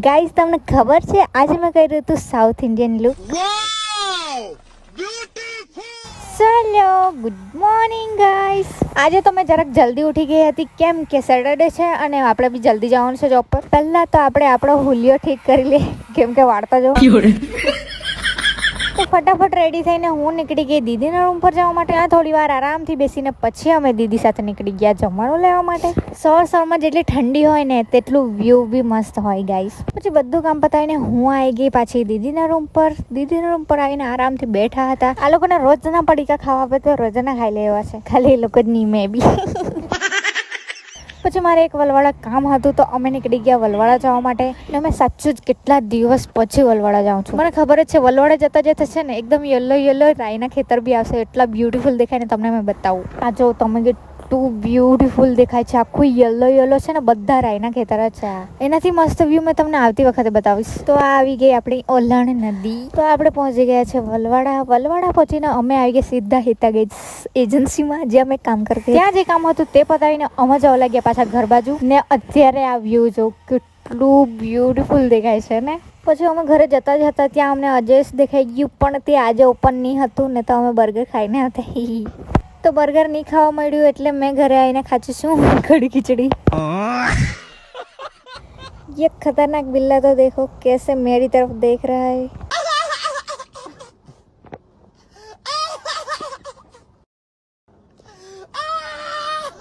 Guys તમને ખબર છે આજે મેં કર્યું હતું સાઉથ ઇન્ડિયન લુક. ચલો ગુડ મોર્નિંગ ગાઈસ. આજે તો મેં જરાક જલ્દી ઉઠી ગઈ હતી કેમ કે સેટરડે છે અને આપણે બી જલ્દી જવાનું છે જોબ પર. પહેલા તો આપણે આપણો હુલિયો ઠીક કરી લે કેમ કે વાળતા જો તો ફટાફટ રેડી થઈને હું નીકળી ગઈ દીદીના રૂમ પર જવા માટે. આ થોડી વાર આરામથી બેસીને પછી અમે દીદી સાથે નીકળી ગયા જમવાનું લેવા માટે. સવારમાં જેટલી ઠંડી હોય ને તેટલું વ્યૂ બી મસ્ત હોય ગાઈસ. પછી બધું કામ પતાવીને હું આવી ગઈ પાછી દીદીના રૂમ પર. દીદીના રૂમ પર આવીને આરામથી બેઠા હતા. આ લોકોને રોજના પડીકા ખાવા આપે તો રોજના ખાઈ લેવા છે, ખાલી એ લોકો જ નહીં મેં બી. પછી મારે એક વલવાડા કામ હતું તો અમે નીકળી ગયા વલવાડા જવા માટે. અને મેં સાચું જ કેટલા દિવસ પછી વલવાડા જાઉં છું. મને ખબર જ છે વલવાડા જતા જતા છે ને એકદમ યલો રાઈના ખેતર બી આવશે. એટલા બ્યુટીફુલ દેખાય ને તમને મેં બતાવું. આ જો તમે કેટલું બ્યુટીફુલ દેખાય છે. આખું યલો છે ને બધા રાઈના ખેતર જ છે. એનાથી મસ્ત વ્યૂ મેં તમને આવતી વખતે બતાવીશ. તો આ આવી ગઈ આપણી ઓલણ નદી. તો આપણે પહોંચી ગયા છે વલવાડા. વલવાડા પહોંચીને અમે આવી ગયા સીધા હિતાગેજ એજન્સીમાં જ્યાં અમે કામ કરતી. ત્યાં જે કામ હતું તે પતાવીને અમે જવા લાગ્યા પાછા ઘર બાજુ. ને અત્યારે આ વ્યૂ જો કેટલું બ્યુટીફુલ દેખાય છે ને. પછી અમે ઘરે જતા જ હતા ત્યાં અમને અજેશ દેખાઈ ગયું પણ તે આજે ઓપન નહીં હતું ને તો અમે બર્ગર ખાઈને હતા. તો બર્ગર નહીં ખાવા મળ્યું એટલે મેં ઘરે આવીને ખાચી છું કઢી ખીચડી. ये खतरनाक बिल्ला तो देखो कैसे मेरी तरफ देख रहा है.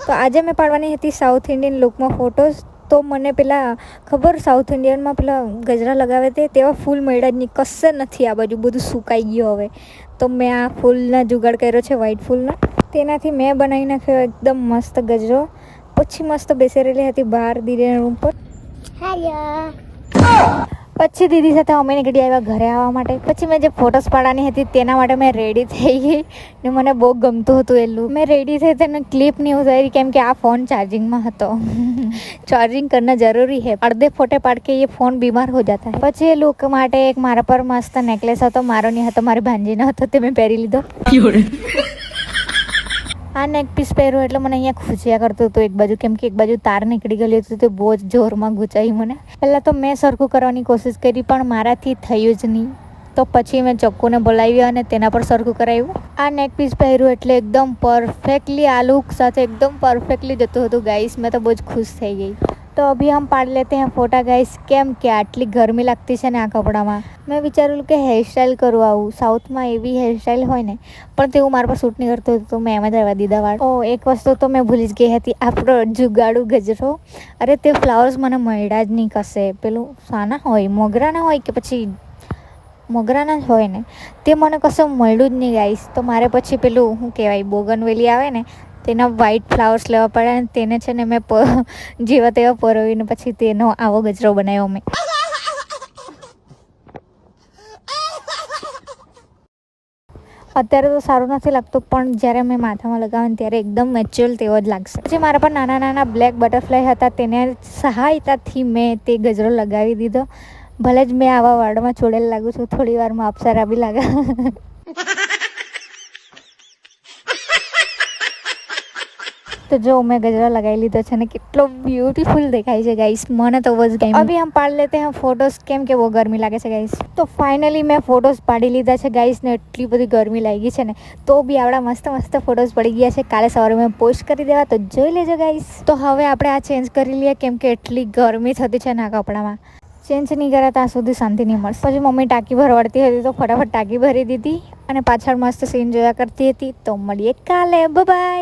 તો આજે મેં પાડવાની હતી સાઉથ ઇન્ડિયન લુકમાં ફોટોઝ. તો મને પેલા ખબર સાઉથ ઇન્ડિયનમાં પેલા ગજરા લગાવે તે તેવા ફૂલ મળ્યા જ નહીં, કશે નથી. આ બાજુ બધું સુકાઈ ગયું હવે. તો મેં આ ફૂલના જુગાડ કર્યો છે વ્હાઈટ ફૂલનો. તેનાથી મેં બનાવી નાખ્યો એકદમ મસ્ત ગજરો. પછી મસ્ત બેસી રહેલી હતી બહાર દીદીના રૂમ પર. પછી દીદી સાથે અમે નીકળી આવ્યા ઘરે આવવા માટે. પછી મેં જે ફોટોસ પાડવાની હતી તેના માટે મેં રેડી થઈ ગઈ ને મને બહુ ગમતું હતું એ લુક. મેં રેડી થઈ તેને ક્લિપ નહીં ઉતારી કેમ કે આ ફોન ચાર્જિંગમાં હતો. ચાર્જિંગ કરના જરૂરી है, અડધે ફોટે પાડ કે ये ફોન બીમાર हो जाता है. પછી એ લુક માટે એક મારા પર મસ્ત નેકલેસ હતો. મારો નહીં હતો, મારી ભાંજીનો હતો, તે મેં પહેરી લીધો. આ નેક પીસ પહેર્યું એટલે મને અહીંયા ખૂંચ્યા કરતું હતું એક બાજુ કેમ કે એક બાજુ તાર નીકળી ગયેલી હતી તો બહુ જ જોરમાં ગૂંચાઈ મને. પહેલાં તો મેં સરખું કરવાની કોશિશ કરી પણ મારાથી થયું જ નહીં. તો પછી મેં ચક્કુને બોલાવી અને તેના પર સરખું કરાવ્યું. આ નેક પીસ પહેર્યું એટલે એકદમ પરફેક્ટલી આ લુક સાથે એકદમ પરફેક્ટલી જતું હતું ગાઈસ. મેં તો બહુ જ ખુશ થઈ ગઈ. તો અભી હમ પાડ લેતે हैं ફોટા ગાઈસ કેમ કે આટલી ગરમી લાગતી છે ને આ કપડામાં. મેં વિચાર્યું કે હેરસ્ટાઈલ કરું આવું. સાઉથમાં એવી હેરસ્ટાઈલ હોય ને પણ તેવું મારા પર શૂટ નહીં કરતું તો મેં એમ જ રહેવા દીધા વાળ. એક વસ્તુ તો મેં ભૂલી જ ગઈ હતી, આપણો જુગાડું ગજરો. અરે તે ફ્લાવર્સ મને મળ્યા જ નહીં કશે. પેલું સાના હોય મોગરાના હોય કે પછી મોગરાના જ હોય ને તે મને કશું મળ્યું જ નહીં ગાઈસ. તો મારે પછી પેલું શું કહેવાય બોગનવેલી આવે ને તેના વ્હાઈટ ફ્લાવર્સ લેવા પડે અને તેને છે ને મેં જેવા તેવા પરોવીને પછી તેનો આવો ગજરો બનાવ્યો મેં. અત્યારે તો સારું નથી લાગતું પણ જ્યારે મેં માથામાં લગાવું ત્યારે એકદમ મેચ્યુઅલ તેવો જ લાગશે. પછી મારા પર નાના નાના બ્લેક બટરફ્લાય હતા તેને સહાયતાથી મેં તે ગજરો લગાવી દીધો. ભલે જ મેં આવા વાળમાં છોડેલ લાગુ છું, થોડી વારમાં અપ્સરા બી લાગે. તો જો મેં ગજરા લગાવી લીધો છે ને કેટલો બ્યુટીફુલ દેખાય છે ગાઈસ. મને તો બસ ગઈ. અભી હમ પાડ લેતે हैं ફોટોસ કેમ કે બહુ ગરમી લાગે છે ગાઈસ. તો ફાઇનલી મેં ફોટોસ પાડી લીધા છે ગાઈસ ને એટલી બધી ગરમી લાગી છે ને તો બી આપણા મસ્ત મસ્ત ફોટોસ પડી ગયા છે. કાલે સવારે મેં પોસ્ટ કરી દેવા તો જોઈ લેજો ગાઈસ. તો હવે આપણે આ ચેન્જ કરી લઈએ કેમ કે એટલી ગરમી થતી છે ને આ કપડામાં. ચેન્જ નહીં કર્યા ત્યાં સુધી શાંતિ નહીં મળશે. પછી મમ્મી ટાંકી ભરવાડતી હતી તો ફટાફટ ટાંકી ભરી દીધી અને પાછળ મસ્ત સીન જોયા કરતી હતી. તો મળીએ કાલે, બાય.